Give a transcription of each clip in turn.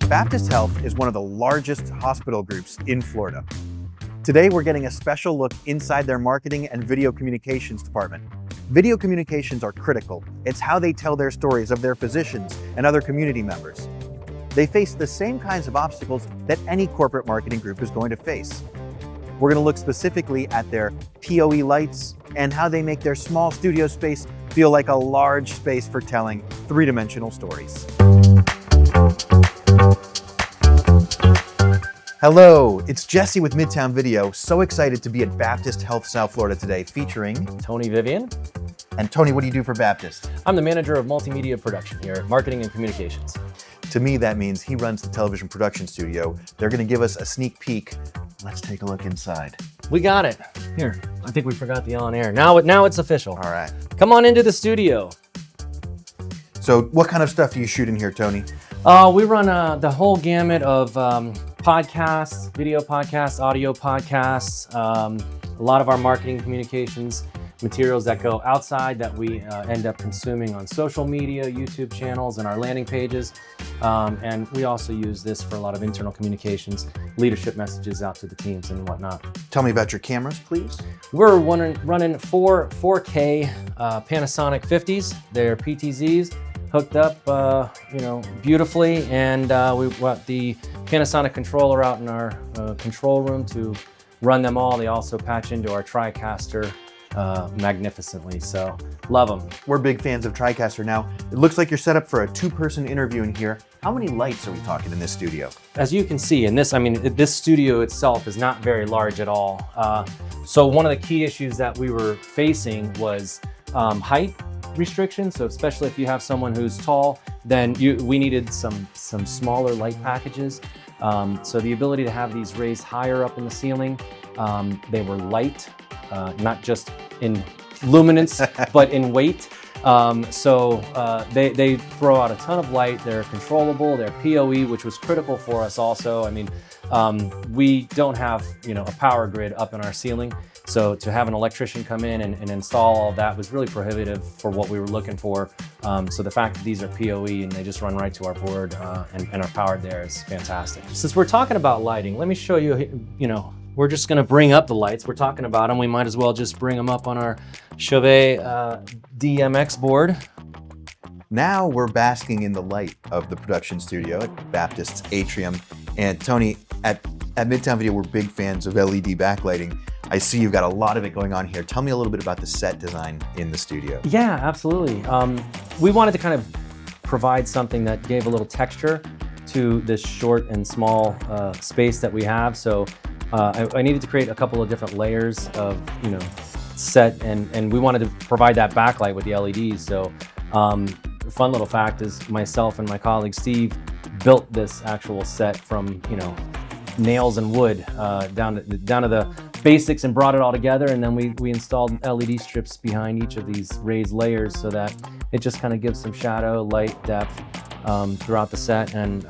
Baptist Health is one of the largest hospital groups in Florida. Today, we're getting a special look inside their marketing and video communications department. Video communications are critical. It's how they tell their stories of their physicians and other community members. They face the same kinds of obstacles that any corporate marketing group is going to face. We're going to look specifically at their PoE lights and how they make their small studio space feel like a large space for telling three-dimensional stories. Hello, it's Jesse with Midtown Video. So excited to be at Baptist Health South Florida today, featuring Tony Vivian. And Tony, what do you do for Baptist? I'm the manager of multimedia production here at Marketing and Communications. To me, that means he runs the television production studio. They're going to give us a sneak peek. Let's take a look inside. We got it. Here, I think we forgot the on air. Now it's official. All right. Come on into the studio. So what kind of stuff do you shoot in here, Tony? We run the whole gamut of podcasts, video podcasts, audio podcasts, a lot of our marketing communications materials that go outside that we end up consuming on social media, YouTube channels, and our landing pages. And we also use this for a lot of internal communications, leadership messages out to the teams and whatnot. Tell me about your cameras, please. We're running 4K Panasonic 50s. They're PTZs. Hooked up, beautifully, and we've got the Panasonic controller out in our control room to run them all. They also patch into our TriCaster magnificently, so love them. We're big fans of TriCaster now. It looks like you're set up for a two-person interview in here. How many lights are we talking in this studio? As you can see in this, this studio itself is not very large at all. So one of the key issues that we were facing was height restrictions. So especially if you have someone who's tall, then we needed some smaller light packages. So the ability to have these raised higher up in the ceiling, they were light, not just in luminance, but in weight. So they throw out a ton of light. They're controllable. They're PoE, which was critical for us also. We don't have a power grid up in our ceiling. So to have an electrician come in and install all that was really prohibitive for what we were looking for. So the fact that these are PoE and they just run right to our board and are powered there is fantastic. Since we're talking about lighting, let me show you, we're just gonna bring up the lights. We're talking about them. We might as well just bring them up on our Chauvet DMX board. Now we're basking in the light of the production studio at Baptist's atrium. And Tony, at Midtown Video, we're big fans of LED backlighting. I see you've got a lot of it going on here. Tell me a little bit about the set design in the studio. Yeah, absolutely. We wanted to kind of provide something that gave a little texture to this short and small space that we have. So I needed to create a couple of different layers of set, and we wanted to provide that backlight with the LEDs. So fun little fact is myself and my colleague Steve built this actual set from nails and wood down to the basics and brought it all together, and then we installed LED strips behind each of these raised layers so that it just kind of gives some shadow, light, depth throughout the set, and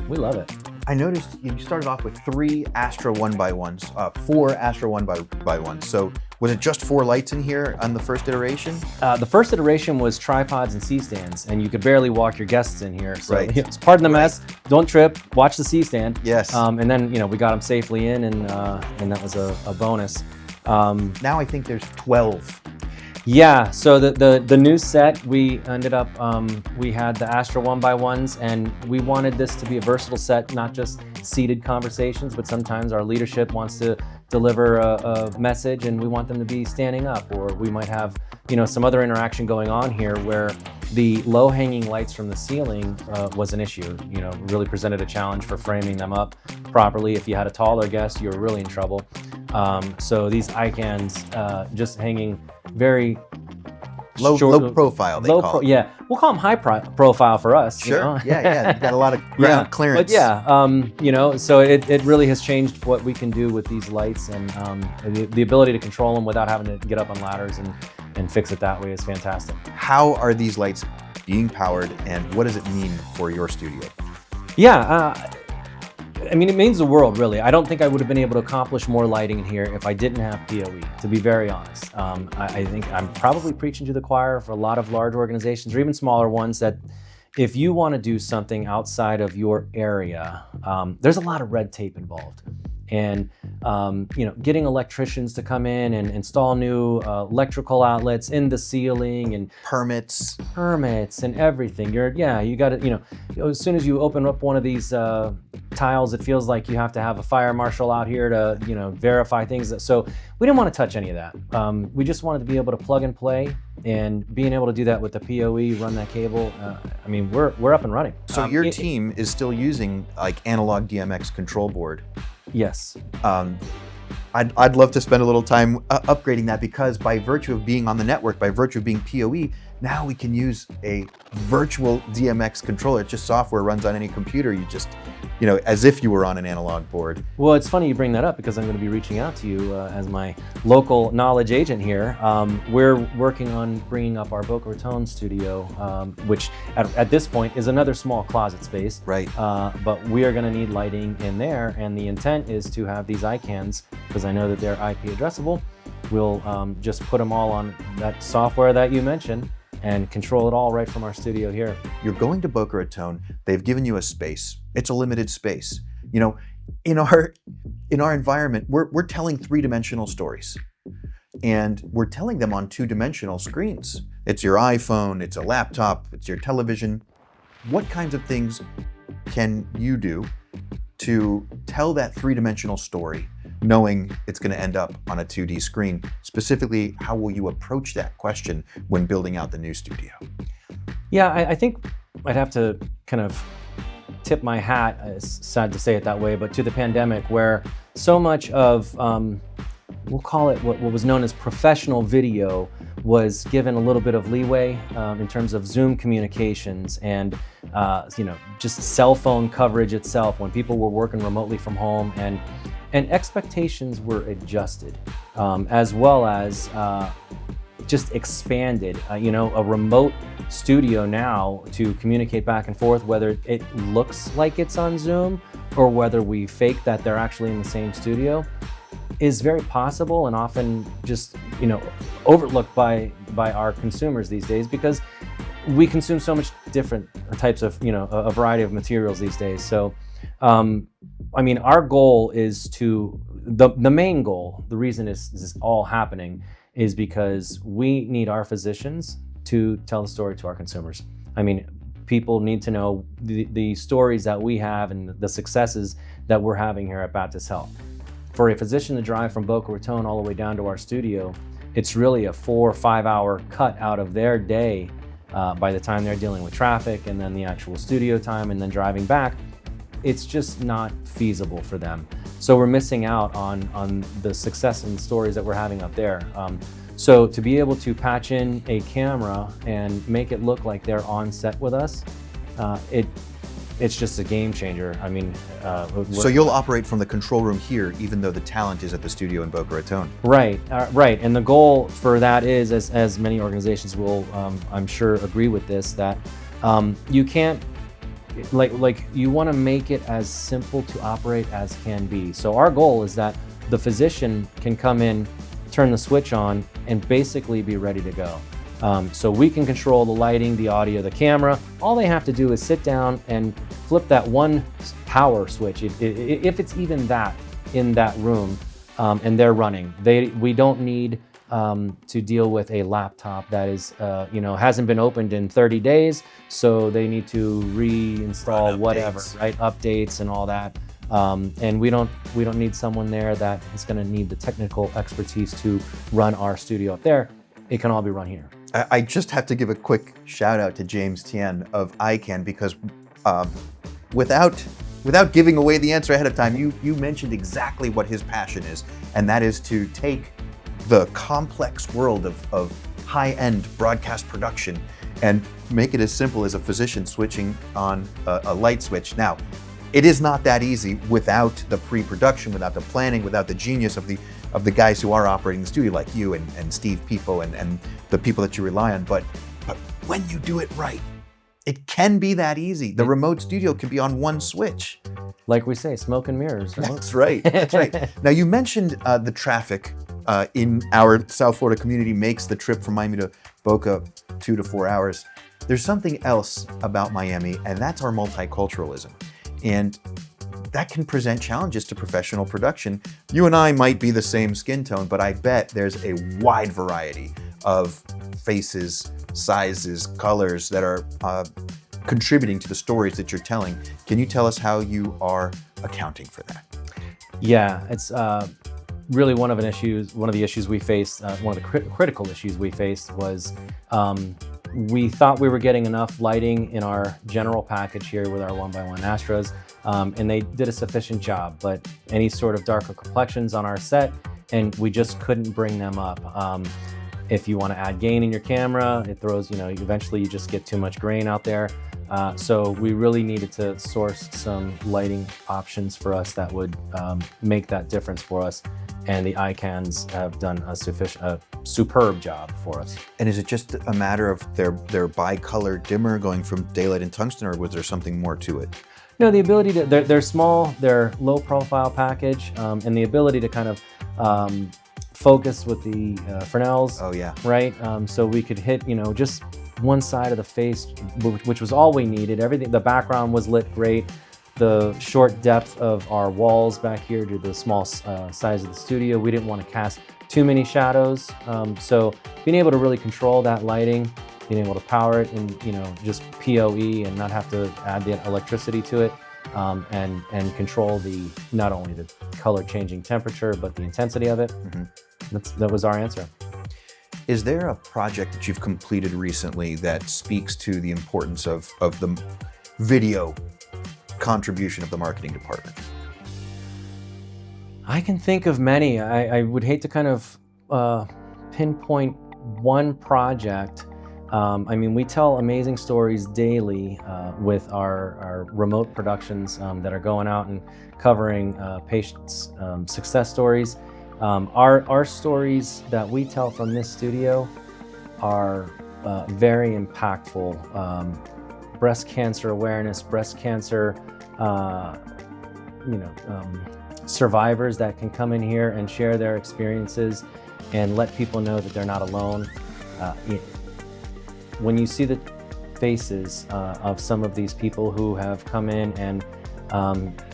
we love it. I noticed you started off with 3 Astra 1x1s, 4 Astra 1x1s. So was it just 4 lights in here on the first iteration? The first iteration was tripods and C-stands, and you could barely walk your guests in here. So right. Pardon the mess, don't trip, watch the C-stand. Yes. And then we got them safely in, and that was a bonus. Now I think there's 12. Yeah, so the new set, we ended up, we had the Astra 1x1s, and we wanted this to be a versatile set, not just seated conversations, but sometimes our leadership wants to deliver a message and we want them to be standing up, or we might have some other interaction going on here where the low-hanging lights from the ceiling was an issue. Really presented a challenge for framing them up properly. If you had a taller guest, you were really in trouble. So these icons just hanging very low profile, they call it. Yeah, we'll call them high profile for us. Sure. Yeah. You got a lot of ground clearance. But yeah, so it really has changed what we can do with these lights, and the ability to control them without having to get up on ladders and fix it that way is fantastic. How are these lights being powered, and what does it mean for your studio? Yeah. It means the world, really. I don't think I would have been able to accomplish more lighting in here if I didn't have PoE, to be very honest. I think I'm probably preaching to the choir for a lot of large organizations, or even smaller ones, that if you want to do something outside of your area, there's a lot of red tape involved. And getting electricians to come in and install new electrical outlets in the ceiling and Permits and everything. You got to, as soon as you open up one of these tiles, it feels like you have to have a fire marshal out here to, verify things. So we didn't want to touch any of that. We just wanted to be able to plug and play, and being able to do that with the PoE, run that cable. We're up and running. So your team is still using like analog DMX control board. Yes. I'd love to spend a little time upgrading that, because by virtue of being on the network, by virtue of being PoE, now we can use a virtual DMX controller. It's just software, runs on any computer. You just, as if you were on an analog board. Well, it's funny you bring that up, because I'm going to be reaching out to you as my local knowledge agent here. We're working on bringing up our Boca Raton studio, which at this point is another small closet space. Right. But we are going to need lighting in there, and the intent is to have these ICANNs, because I know that they're IP addressable. We'll just put them all on that software that you mentioned and control it all right from our studio here. You're going to Boca Raton. They've given you a space. It's a limited space. In our environment, we're telling three-dimensional stories, and we're telling them on two-dimensional screens. It's your iPhone, it's a laptop, it's your television. What kinds of things can you do to tell that three-dimensional story, knowing it's going to end up on a 2D screen? Specifically, how will you approach that question when building out the new studio? Yeah, I think I'd have to kind of tip my hat, it's sad to say it that way, but to the pandemic, where so much of, we'll call it what was known as professional video, was given a little bit of leeway in terms of Zoom communications and just cell phone coverage itself when people were working remotely from home, and expectations were adjusted, as well as just expanded. A remote studio now to communicate back and forth, whether it looks like it's on Zoom or whether we fake that they're actually in the same studio, is very possible, and often just overlooked by our consumers these days, because we consume so much different types of a variety of materials these days. So our goal is to the main goal, the reason this is all happening is because we need our physicians to tell the story to our consumers. People need to know the stories that we have and the successes that we're having here at Baptist Health. For a physician to drive from Boca Raton all the way down to our studio, it's really a 4 or 5 hour cut out of their day by the time they're dealing with traffic and then the actual studio time and then driving back. It's just not feasible for them. So we're missing out on the success and stories that we're having up there. So to be able to patch in a camera and make it look like they're on set with us, it's just a game changer. So you'll operate from the control room here, even though the talent is at the studio in Boca Raton. Right, right. And the goal for that is, as many organizations will, I'm sure, agree with this, that you can't, you want to make it as simple to operate as can be. So our goal is that the physician can come in, turn the switch on, and basically be ready to go. So we can control the lighting, the audio, the camera. All they have to do is sit down and flip that one power switch, if it's even that in that room, and they're running. We don't need to deal with a laptop that is, hasn't been opened in 30 days, so they need to reinstall whatever, right? Updates and all that. And we don't need someone there that is going to need the technical expertise to run our studio up there. It can all be run here. I just have to give a quick shout out to James Tien of ICANN, because without giving away the answer ahead of time, you mentioned exactly what his passion is, and that is to take the complex world of high-end broadcast production and make it as simple as a physician switching on a light switch. Now, it is not that easy without the pre-production, without the planning, without the genius of the guys who are operating the studio, like you and Steve People and the people that you rely on. But when you do it right, it can be that easy. The remote studio can be on one switch. Like we say, smoke and mirrors, right? That's right. That's right. Now, you mentioned the traffic in our South Florida community makes the trip from Miami to Boca 2 to 4 hours. There's something else about Miami, and that's our multiculturalism. And that can present challenges to professional production. You and I might be the same skin tone, but I bet there's a wide variety of faces, sizes, colors that are contributing to the stories that you're telling. Can you tell us how you are accounting for that? Yeah, it's really one of the issues we faced, one of the critical issues we faced was we thought we were getting enough lighting in our general package here with our 1x1 Astros, and they did a sufficient job, but any sort of darker complexions on our set, and we just couldn't bring them up. If you want to add gain in your camera, it throws, eventually you just get too much grain out there. So we really needed to source some lighting options for us that would make that difference for us. And the ICANNs have done a superb job for us. And is it just a matter of their bicolor dimmer going from daylight and tungsten, or was there something more to it? No, the ability to, they're small, they're low profile package, and the ability to kind of focus with the Fresnels. Oh yeah. Right, so we could hit, just one side of the face, which was all we needed. Everything, the background was lit great. The short depth of our walls back here due to the small size of the studio, we didn't want to cast too many shadows. So being able to really control that lighting, being able to power it in, just PoE and not have to add the electricity to it, and control not only the color changing temperature, but the intensity of it. Mm-hmm. That was our answer. Is there a project that you've completed recently that speaks to the importance of the video contribution of the marketing department? I can think of many. I would hate to kind of pinpoint one project. We tell amazing stories daily with our remote productions that are going out and covering patients' success stories. Our stories that we tell from this studio are very impactful. Breast cancer awareness, breast cancer, survivors that can come in here and share their experiences and let people know that they're not alone. When you see the faces of some of these people who have come in and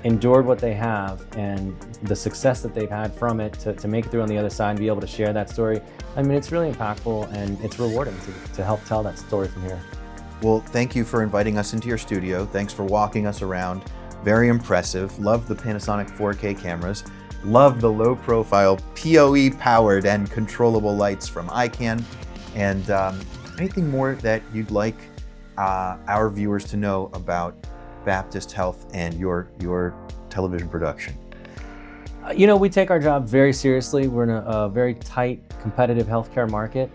endured what they have and the success that they've had from it to make it through on the other side and be able to share that story, it's really impactful and it's rewarding to help tell that story from here. Well, thank you for inviting us into your studio. Thanks for walking us around. Very impressive. Love the Panasonic 4K cameras. Love the low profile PoE powered and controllable lights from ICANN. And anything more that you'd like our viewers to know about Baptist Health and your television production? We take our job very seriously. We're in a very tight, competitive healthcare market.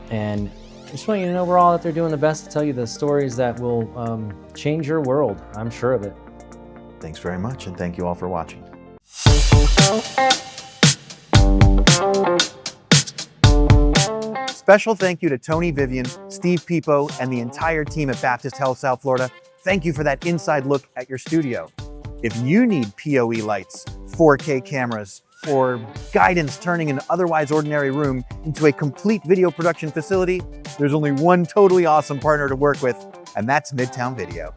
And I just want you to know we're all out there doing the best to tell you the stories that will change your world. I'm sure of it. Thanks very much, and thank you all for watching. Special thank you to Tony, Vivian, Steve Pipo, and the entire team at Baptist Health South Florida. Thank you for that inside look at your studio. If you need PoE lights, 4K cameras, or guidance turning an otherwise ordinary room into a complete video production facility, there's only one totally awesome partner to work with, and that's Midtown Video.